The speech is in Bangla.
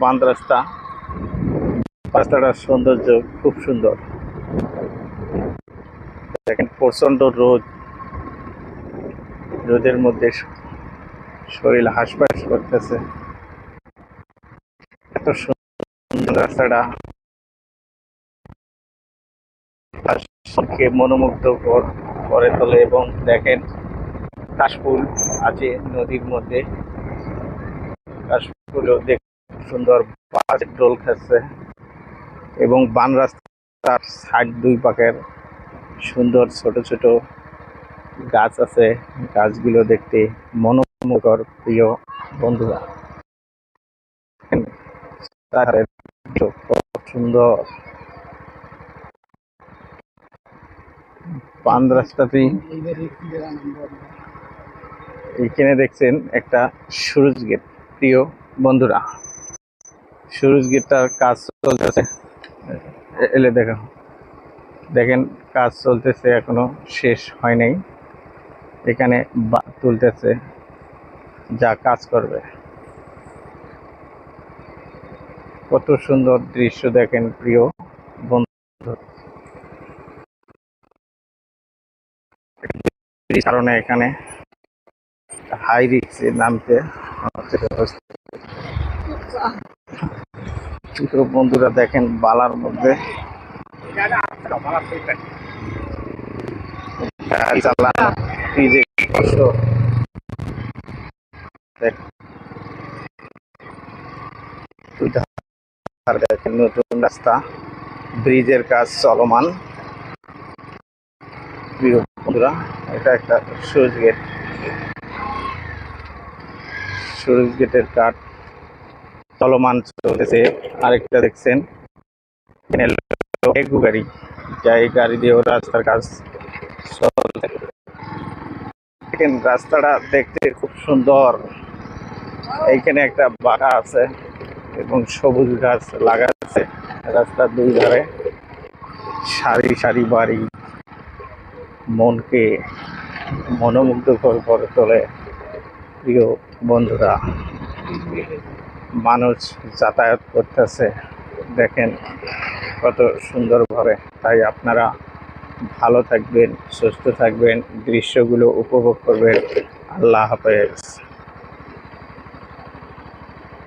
বাঁধ রাস্তা, রাস্তাটার সৌন্দর্য খুব সুন্দর। দেখেন প্রচন্ড রোদ, রোদের মধ্যে শরীর হাঁসফাঁস করতেছে। এত সুন্দর রাস্তাটা মনোমুগ্ধ করে তোলে। এবং দেখেন কাশফুল আছে নদীর মধ্যে, কাশফুলও দেখতে সুন্দর, বাজ ডোল খাচ্ছে। এবং বান রাস্তার সাইড দুই পাকের সুন্দর ছোট ছোট গাছ আছে, গাছগুলো দেখতে মনোমুগ্ধকর। প্রিয় বন্ধুরা, সুন্দর বান রাস্তাতেই এখানে দেখছেন একটা সুরুজ গেট। প্রিয় বন্ধুরা, সুরুজ গেটটার কাজ চলতেছে, এলে দেখেন কাজ চলতেছে, এখনো শেষ হয় নাই। এখানে তুলতেছে, যা কাজ করবে। কত সুন্দর দৃশ্য দেখেন প্রিয় বন্ধু। কারণে এখানে হাই রিস্কে নামতে বন্ধুরা দেখেন বালার মধ্যে গাড়ি চালানো কি যে কষ্ট। দেখেন নতুন রাস্তা, ব্রিজের কাজ চলমান। প্রিয় বন্ধুরা, এটা একটা সুরুজ গেট, সুরুজ গেটের কাজ চলমান চলতেছে। আরেকটা দেখছেন গাড়ি, যাই গাড়ি দিয়েও রাস্তার কাজ চলছে। দেখেন রাস্তাটা দেখতে খুব সুন্দর। এইখানে একটা বাঁকা আছে এবং সবুজ গাছ লাগা আছে রাস্তার দুই ধারে, সারি সারি বাড়ি, মনকে মনোমুগ্ধকর করে তোলে। প্রিয় বন্ধুরা, মানুষ যাতায়াত করতেছে, দেখেন কত সুন্দরভাবে। তাই আপনারা ভালো থাকবেন, সুস্থ থাকবেন, দৃশ্যগুলো উপভোগ করবেন। আল্লাহ হাফেজ।